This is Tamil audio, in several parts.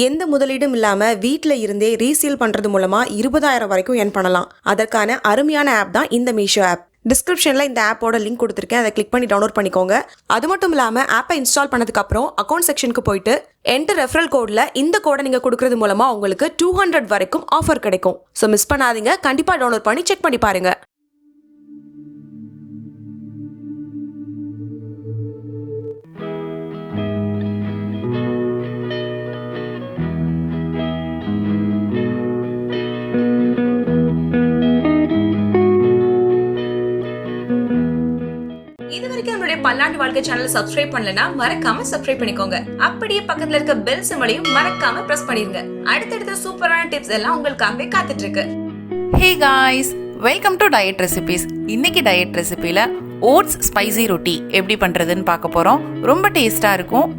எந்த முதலீடும் இல்லாம வீட்ல இருந்தே ரீசேல் பண்றது மூலமா 20,000 வரைக்கும் earn பண்ணலாம். அதற்கான அருமையான ஆப் தான் இந்த மீஷோ ஆப். டிஸ்கிரிப்ஷன்ல இந்த ஆப்போட லிங்க் கொடுத்துருக்கேன். அதை கிளிக் பண்ணி டவுன்லோட் பண்ணிக்கோங்க. அது மட்டும் இல்லாம ஆப்பை இன்ஸ்டால் பண்ணதுக்கு அப்புறம் அக்கௌண்ட் செக்ஷனுக்கு போயிட்டு என்டர் ரெஃபரல் கோட்ல இந்த கோடை நீங்க கொடுக்கறது மூலமா உங்களுக்கு 200 வரைக்கும் ஆஃபர் கிடைக்கும். ஸோ மிஸ் பண்ணாதீங்க, கண்டிப்பா டவுன்லோட் பண்ணி செக் பண்ணி பாருங்க. இதுவரைக்கும் நம்மளுடைய பல்லாண்டு வாழ்க்கை சேனலை சப்ஸ்கிரைப் பண்ணலனா மறக்காம சப்ஸ்கிரைப் பண்ணிக்கோங்க. அப்படியே பக்கத்துல இருக்க பெல் சிம்பலையும் மறக்காம பிரஸ் பண்ணிருங்க. அடுத்தடுத்த சூப்பரான டிப்ஸ் எல்லாம் உங்களுக்காகவே காத்துட்டு இருக்கு. Hey guys, welcome to diet recipes. இன்னைக்கு டயட் ரெசிபில ஓட்ஸ் ஸ்பைசி ரொட்டி எப்படி பண்றதுன்னு பார்க்க போறோம். ரொம்ப டேஸ்டா இருக்கும்.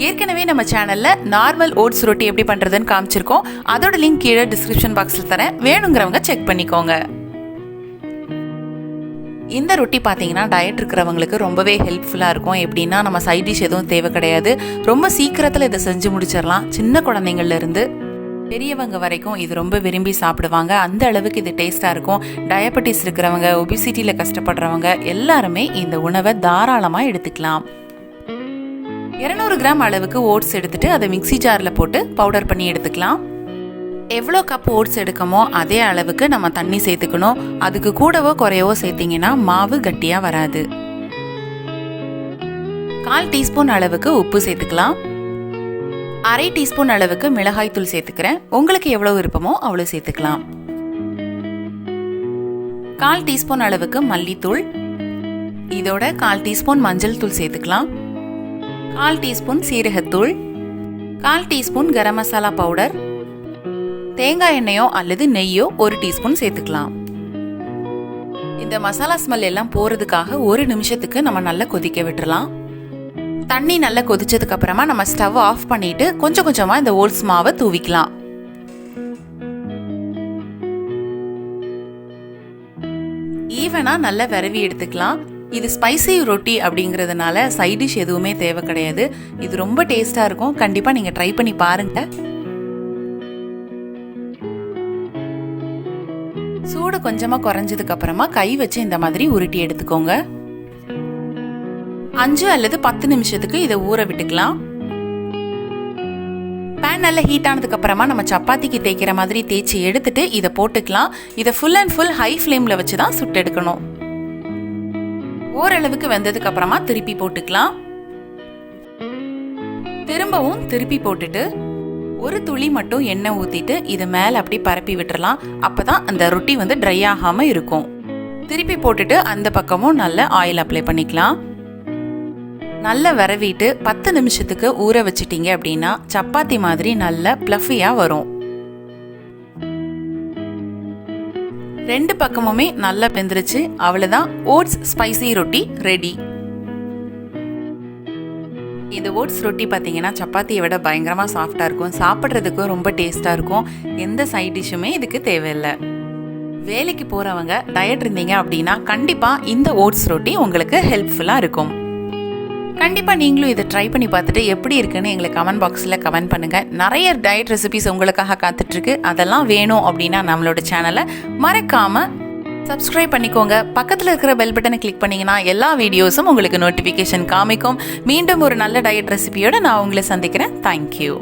ஏற்கனவே நம்ம சேனல்ல நார்மல் ஓட்ஸ் ரொட்டி எப்படி பண்றதுன்னு காமிச்சிருக்கோம். அதோட லிங்க் கீழே டிஸ்கிரிப்ஷன் பாக்ஸ்ல தரேன், வேணுங்கிறவங்க செக் பண்ணிக்கோங்க. இந்த ரொட்டி பார்த்தீங்கன்னா டயட் இருக்கிறவங்களுக்கு ரொம்பவே ஹெல்ப்ஃபுல்லாக இருக்கும். எப்படின்னா நம்ம சைட் டிஷ் எதுவும் தேவை கிடையாது. ரொம்ப சீக்கிரத்தில் இதை செஞ்சு முடிச்சிடலாம். சின்ன குழந்தைங்கள்லேருந்து பெரியவங்க வரைக்கும் இது ரொம்ப விரும்பி சாப்பிடுவாங்க. அந்த அளவுக்கு இது டேஸ்ட்டாக இருக்கும். டயபெட்டிஸ் இருக்கிறவங்க, ஒபிசிட்டியில் கஷ்டப்படுறவங்க எல்லாருமே இந்த உணவை தாராளமாக எடுத்துக்கலாம். 200 கிராம் அளவுக்கு ஓட்ஸ் எடுத்துட்டு அதை மிக்சி ஜாரில் போட்டு பவுடர் பண்ணி எடுத்துக்கலாம். எவ்வளோ கப் ஓட்ஸ் எடுக்கமோ அதே அளவுக்கு நம்ம தண்ணி சேர்த்துக்கணும். அதுக்கு கூடவோ குறையவோ சேர்த்திங்கன்னா மாவு கட்டியாக வராது. 1/4 டீஸ்பூன் அளவுக்கு உப்பு சேர்த்துக்கலாம். 1/2 டீஸ்பூன் அளவுக்கு மிளகாய் தூள் சேர்த்துக்கிறேன். உங்களுக்கு எவ்வளோ விருப்பமோ அவ்வளோ சேர்த்துக்கலாம். 1/4 டீஸ்பூன் அளவுக்கு மல்லித்தூள், இதோட 1/4 டீஸ்பூன் மஞ்சள் தூள் சேர்த்துக்கலாம். 1/4 டீஸ்பூன் சீரகத்தூள், 1/4 டீஸ்பூன் கரம் மசாலா பவுடர், தேங்காய் எண்ணெயோ அல்லது நெய்யோ 1 டீஸ்பூன் சேர்த்துக்கலாம். இந்த மசாலா ஸ்மெல் எல்லாம் போறதுக்காக 1 நிமிஷத்துக்கு நம்ம நல்லா கொதிக்க விட்டுறலாம். தண்ணி நல்லா கொதிச்சதுக்கு அப்புறமா நம்ம ஸ்டவ் ஆஃப் பண்ணிட்டு கொஞ்சம் கொஞ்சமா இந்த ஓட்ஸ் மாவை தூவிக்கலாம். ஈவனா நல்லா விரவி எடுத்துக்கலாம். இது ஸ்பைசி ரொட்டி அப்படிங்கிறதுனால சைட் டிஷ் எதுவுமே தேவை கிடையாது. இது ரொம்ப டேஸ்டா இருக்கும். கண்டிப்பா நீங்க ட்ரை பண்ணி பாருங்க. சூடு கொஞ்சமா குறைஞ்சதுக்கு அப்புறமா கை வச்சு இந்த மாதிரி உருட்டி எடுத்துக்கோங்க. 5 அல்லது 10 நிமிஷத்துக்கு இதை ஊற விட்டுக்கலாம். பேன் நல்லா ஹீட் ஆனதுக்கு அப்புறமா நம்ம சப்பாத்திக்கு தேய்க்கிற மாதிரி தேய்ச்சி எடுத்துட்டு இதை போட்டுக்கலாம். இதை ஃபுல் அண்ட் ஃபுல் ஹை ஃப்ளேம்ல வச்சு தான் சுட்டு எடுக்கணும். ஓரளவுக்கு வெந்ததுக்கு அப்புறமா திருப்பி போட்டுக்கலாம். திரும்பவும் திருப்பி போட்டுட்டு ஒரு துளி மட்டும் எண்ணெய் ஊத்திட்டு இதை மேல அப்படி பரப்பி விட்டுறலாம். அப்பதான் அந்த ரொட்டி ட்ரை ஆகாம இருக்கும். திருப்பி போட்டுட்டு அந்த பக்கமும் நல்ல ஆயில் அப்ளை பண்ணிக்கலாம். நல்லா விரவிட்டு 10 நிமிஷத்துக்கு ஊற வச்சிட்டீங்க அப்படின்னா சப்பாத்தி மாதிரி நல்ல பிளஃபியா வரும். 2 பக்கமுமே நல்லா வெந்துருச்சு. அவ்வளவுதான், ஓட்ஸ் ஸ்பைசி ரொட்டி ரெடி. இந்த ஓட்ஸ் ரொட்டி பார்த்தீங்கன்னா சப்பாத்தியை விட பயங்கரமாக சாஃப்டாக இருக்கும். சாப்பிட்றதுக்கும் ரொம்ப டேஸ்ட்டாக இருக்கும். எந்த சைட் டிஷ்ஷுமே இதுக்கு தேவையில்லை. வேலைக்கு போகிறவங்க டயட் இருந்தீங்க அப்படின்னா கண்டிப்பாக இந்த ஓட்ஸ் ரொட்டி உங்களுக்கு ஹெல்ப்ஃபுல்லாக இருக்கும். கண்டிப்பாக நீங்களும் இதை ட்ரை பண்ணி பார்த்துட்டு எப்படி இருக்குன்னு எங்களுக்கு கமெண்ட் பாக்ஸில் கமெண்ட் பண்ணுங்கள். நிறைய டயட் ரெசிபிஸ் உங்களுக்காக காத்துட்ருக்கு. அதெல்லாம் வேணும் அப்படின்னா நம்மளோட சேனலை மறக்காமல் சப்ஸ்கிரைப் பண்ணிக்கோங்க. பக்கத்தில் இருக்கிற பெல் பட்டனை கிளிக் பண்ணிங்கன்னா எல்லா வீடியோஸும் உங்களுக்கு நோட்டிஃபிகேஷன் காமிக்கும். மீண்டும் ஒரு நல்ல டயட் ரெசிபியோட நான் உங்களை சந்திக்கிறேன். தேங்க்யூ.